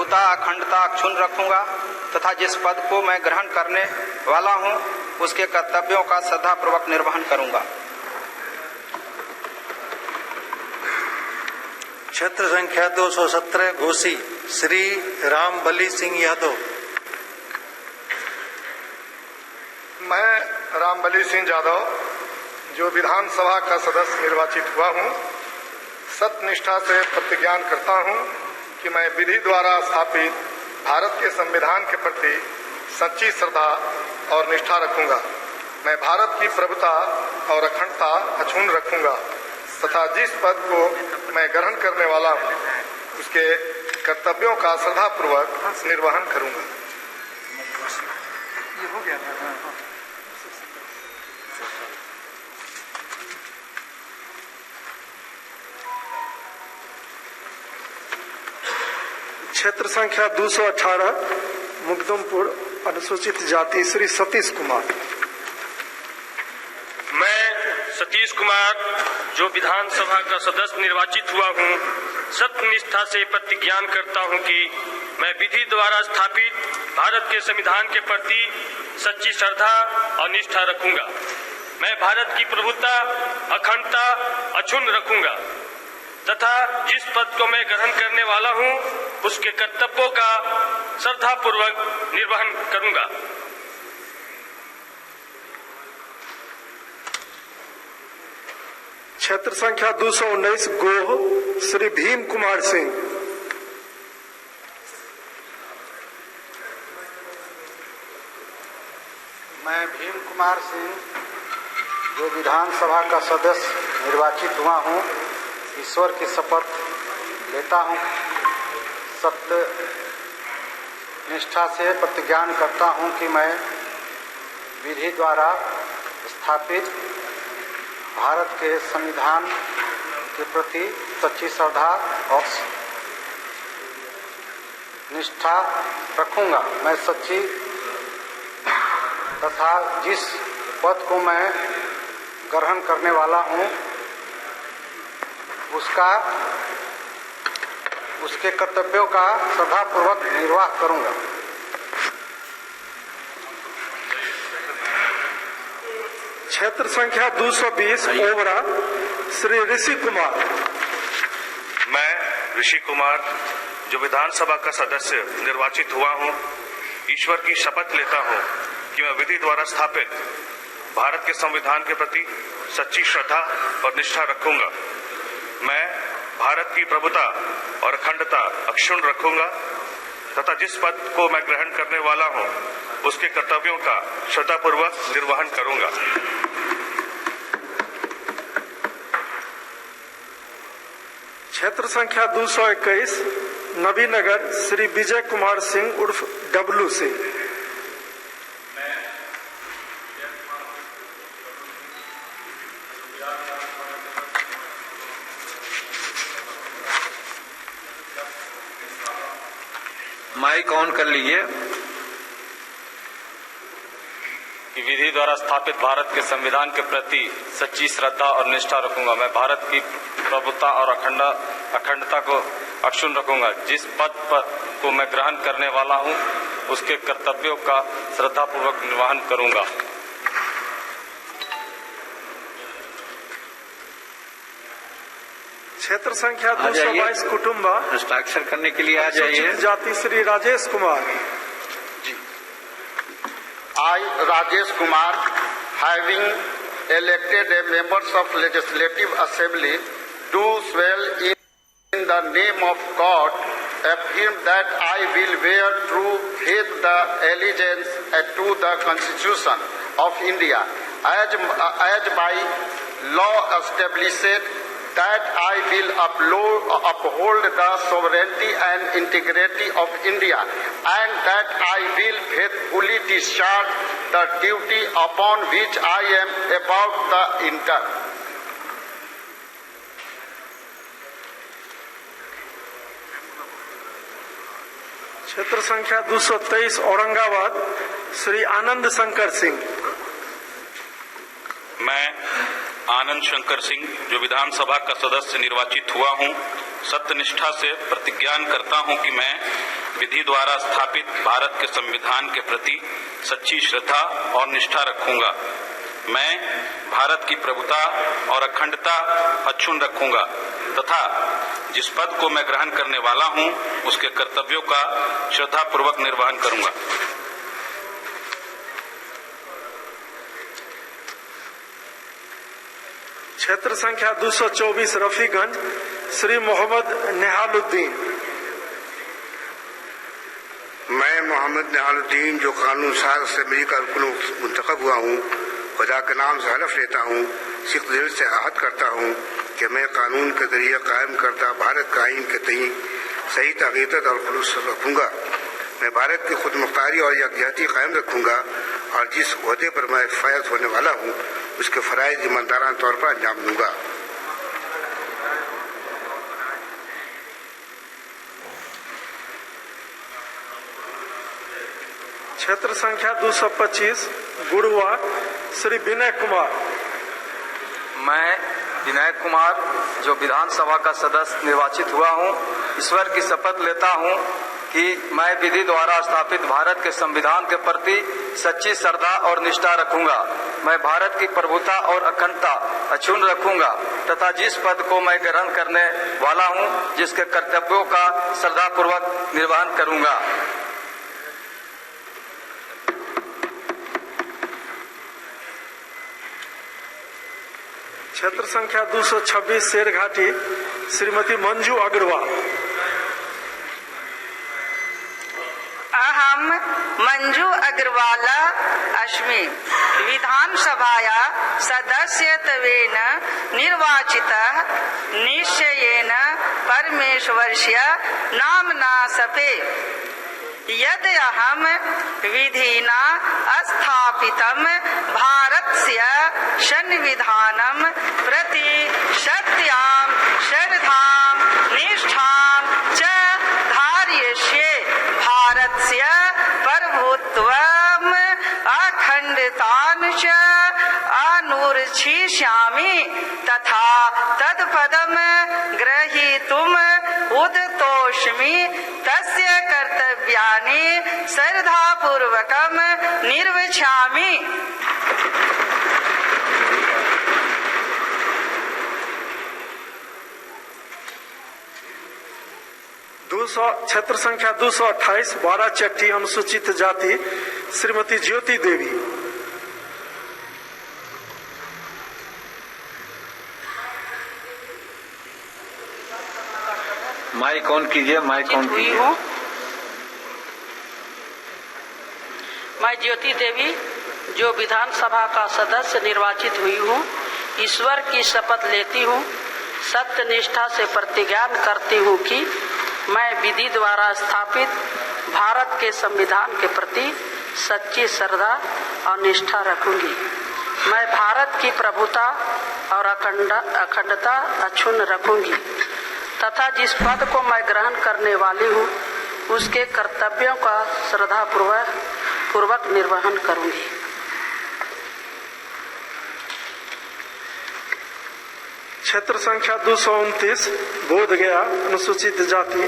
प्रभुता अखंडता अक्षुण्ण रखूंगा तथा जिस पद को मैं ग्रहण करने वाला हूं उसके कर्तव्यों का श्रद्धापूर्वक निर्वहन करूंगा। क्षेत्र संख्या 217 घोसी श्री रामबली सिंह यादव। मैं रामबली सिंह यादव जो विधानसभा का सदस्य निर्वाचित हुआ हूं, सत्यनिष्ठा से प्रतिज्ञान करता हूं कि मैं विधि द्वारा स्थापित भारत के संविधान के प्रति सच्ची श्रद्धा और निष्ठा रखूंगा। मैं भारत की प्रभुता और अखंडता अक्षुण्ण रखूंगा तथा जिस पद को मैं ग्रहण करने वाला हूं उसके कर्तव्यों का श्रद्धापूर्वक निर्वहन करूंगा। क्षेत्र संख्या 218 मुकदमपुर अनुसूचित जाति श्री सतीश कुमार। मैं सतीश कुमार जो विधानसभा का सदस्य निर्वाचित हुआ हूं, सत्यनिष्ठा से प्रतिज्ञान करता हूं कि मैं विधि द्वारा स्थापित भारत के संविधान के प्रति सच्ची श्रद्धा और निष्ठा रखूंगा। मैं भारत की प्रभुता अखंडता अक्षुण्ण रखूंगा तथा जिस पद को मैं ग्रहण करने वाला हूं उसके कर्तव्यों का श्रद्धापूर्वक निर्वहन करूंगा। क्षेत्र संख्या 219 गोह श्री भीम कुमार सिंह। मैं भीम कुमार सिंह जो विधानसभा का सदस्य निर्वाचित हुआ हूं, ईश्वर की शपथ लेता हूं, सत्य निष्ठा से प्रतिज्ञान करता हूं कि मैं विधि द्वारा स्थापित भारत के संविधान के प्रति सच्ची श्रद्धा और निष्ठा रखूंगा। मैं सच्ची तथा जिस पद को मैं ग्रहण करने वाला हूं उसके कर्तव्यों का श्रद्धापूर्वक निर्वाह करूंगा। क्षेत्र संख्या 220 ओवरा श्री ऋषि कुमार। मैं ऋषि कुमार जो विधानसभा का सदस्य निर्वाचित हुआ हूं, ईश्वर की शपथ लेता हूं कि मैं विधि द्वारा स्थापित भारत के संविधान के प्रति सच्ची श्रद्धा और निष्ठा रखूंगा। मैं भारत की प्रभुता और अखंडता अक्षुण्ण रखूंगा तथा जिस पद को मैं ग्रहण करने वाला हूं उसके कर्तव्यों का श्रद्धापूर्वक निर्वहन करूंगा। क्षेत्र संख्या 221 नबीनगर श्री विजय कुमार सिंह उर्फ डब्लू सिंह। माइक ऑन कर लीजिए। कि विधि द्वारा स्थापित भारत के संविधान के प्रति सच्ची श्रद्धा और निष्ठा रखूंगा। मैं भारत की प्रभुता और अखंडता को अक्षुण्ण रखूंगा। जिस पद को मैं ग्रहण करने वाला हूं उसके कर्तव्यों का श्रद्धापूर्वक निर्वहन करूंगा। क्षेत्र संख्या 222 कुटुंबा हस्ताक्षर करने के लिए आ जाइए। जाति Shri Rajesh Kumar. I, Rajesh Kumar, having elected a members of Legislative Assembly, do swear in the name of God, affirm that I will bear true faith the allegiance to the Constitution of India, as by law established, that I will uphold the sovereignty and integrity of India, and that I will faithfully discharge the duty upon which I am about to enter. क्षेत्र संख्या 223 औरंगाबाद श्री आनंद शंकर सिंह। मैं आनंद शंकर सिंह जो विधानसभा का सदस्य निर्वाचित हुआ हूं, सत्यनिष्ठा से प्रतिज्ञान करता हूं कि मैं विधि द्वारा स्थापित भारत के संविधान के प्रति सच्ची श्रद्धा और निष्ठा रखूंगा। मैं भारत की प्रभुता और अखंडता अक्षुण्ण रखूंगा तथा जिस पद को मैं ग्रहण करने वाला हूं उसके कर्तव्यों का श्रद्धापूर्वक निर्वहन करूंगा। क्षेत्र संख्या 224 रफीगंज श्री मोहम्मद निहालुद्दीन। मैं मोहम्मद निहालुद्दीन जो कानून साज असेंबली का रुकन मुंतखब हुआ हूँ, खुदा के नाम से हलफ लेता हूँ, सिख दिल से आहद करता हूँ कि मैं कानून के जरिए कायम करता भारत का आइन के तई सही तक़ीदत और खुलूस रखूँगा। मैं भारत की खुद मुख्तारी और यकजहती कायम रखूँगा और जिस ओहदे पर मैं फायज होने वाला हूँ उसके फ़राइज़ ईमानदाराना तौर पर अंजाम दूँगा। क्षेत्र संख्या 225 गुड़वा श्री विनय कुमार। मैं विनय कुमार जो विधानसभा का सदस्य निर्वाचित हुआ हूं, ईश्वर की शपथ लेता हूं कि मैं विधि द्वारा स्थापित भारत के संविधान के प्रति सच्ची श्रद्धा और निष्ठा रखूंगा। मैं भारत की प्रभुता और अखंडता अक्षुण्ण रखूंगा तथा जिस पद को मैं ग्रहण करने वाला हूं जिसके कर्तव्यों का श्रद्धापूर्वक निर्वहन करूंगा। क्षेत्र संख्या 226 शेरघाटी श्रीमती मंजू अग्रवाल। अहम मंजू अग्रवाला अस्मि विधानसभाया सदस्यत्वेन निर्वाचितः निश्चयेन परमेश्वरस्य नाम्ना सपे यद अहम विधिना स्थापितं भारतस्य संविधानं प्रति सत्यां श्रद्धां निष्ठां च धारयिष्ये। भारतस्य प्रभुत्वम् अखण्डतां च अनुरक्षिष्यामि तथा तत्पदं ग्रहीतुम् उद्यतोऽस्मि। तस्य कर्तव्यानि श्रद्धापूर्वकं निर्वक्ष्यामि। क्षेत्र संख्या 228 बारा चट्टी अनुसूचित जाति श्रीमती ज्योति देवी। माइक ऑन कीजिए, माइक ऑन कीजिए। मैं ज्योति देवी जो विधानसभा का सदस्य निर्वाचित हुई हूँ, ईश्वर की शपथ लेती हूँ, सत्य निष्ठा से प्रतिज्ञान करती हूँ कि मैं विधि द्वारा स्थापित भारत के संविधान के प्रति सच्ची श्रद्धा और निष्ठा रखूंगी। मैं भारत की प्रभुता और अखंडता अक्षुण्ण रखूंगी तथा जिस पद को मैं ग्रहण करने वाली हूँ उसके कर्तव्यों का श्रद्धापूर्वक निर्वहन करूंगी। क्षेत्र संख्या 229 बोध गया अनुसूचित जाति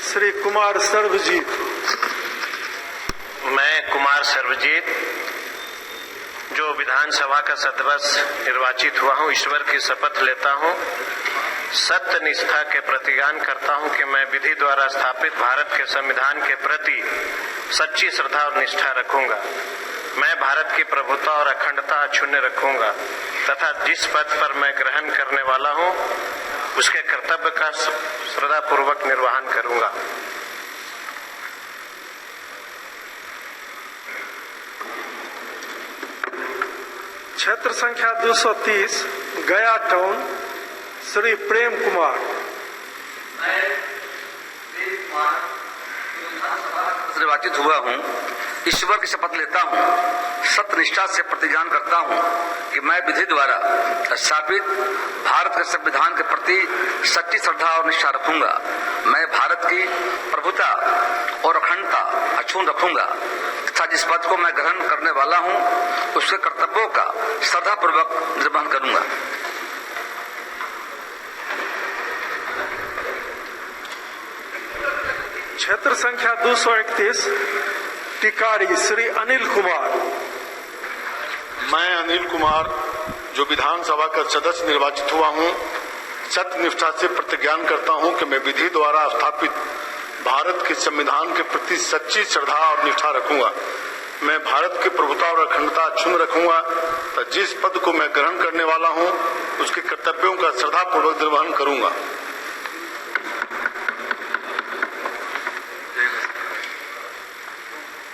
श्री कुमार सर्वजीत। मैं कुमार सर्वजीत जो विधानसभा का सदस्य निर्वाचित हुआ हूँ, ईश्वर की शपथ लेता हूँ, सत्य निष्ठा के प्रतिज्ञान करता हूँ कि मैं विधि द्वारा स्थापित भारत के संविधान के प्रति सच्ची श्रद्धा और निष्ठा रखूंगा। मैं भारत की प्रभुता और अखंडता अक्षुण्ण रखूंगा तथा जिस पद पर मैं ग्रहण करने वाला हूँ उसके कर्तव्य का श्रद्धापूर्वक निर्वहन करूंगा। क्षेत्र संख्या 230 गया टाउन श्री प्रेम कुमार। निर्वाचित हुआ हूँ, ईश्वर की शपथ लेता हूँ, सत्य निष्ठा से प्रतिज्ञान करता हूँ कि मैं विधि द्वारा स्थापित भारत के संविधान के प्रति सच्ची श्रद्धा और निष्ठा रखूंगा। मैं भारत की प्रभुता और अखंडता अक्षुण्ण रखूंगा तथा जिस पद को मैं ग्रहण करने वाला हूँ उसके कर्तव्यों का श्रद्धापूर्वक निर्वहन करूंगा। क्षेत्र संख्या 231 टिकारी श्री अनिल कुमार। मैं अनिल कुमार जो विधानसभा का सदस्य निर्वाचित हुआ हूं, सत्य निष्ठा से प्रतिज्ञान करता हूं कि मैं विधि द्वारा स्थापित भारत के संविधान के प्रति सच्ची श्रद्धा और निष्ठा रखूंगा। मैं भारत की प्रभुता और अखंडता अक्षुण्ण रखूंगा तो जिस पद को मैं ग्रहण करने वाला हूं उसके कर्तव्यों का श्रद्धापूर्वक निर्वहन करूंगा।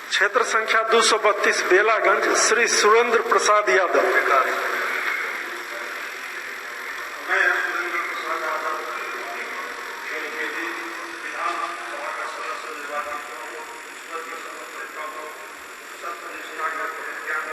क्षेत्र संख्या 232 बेलागंज श्री सुरेंद्र प्रसाद यादव।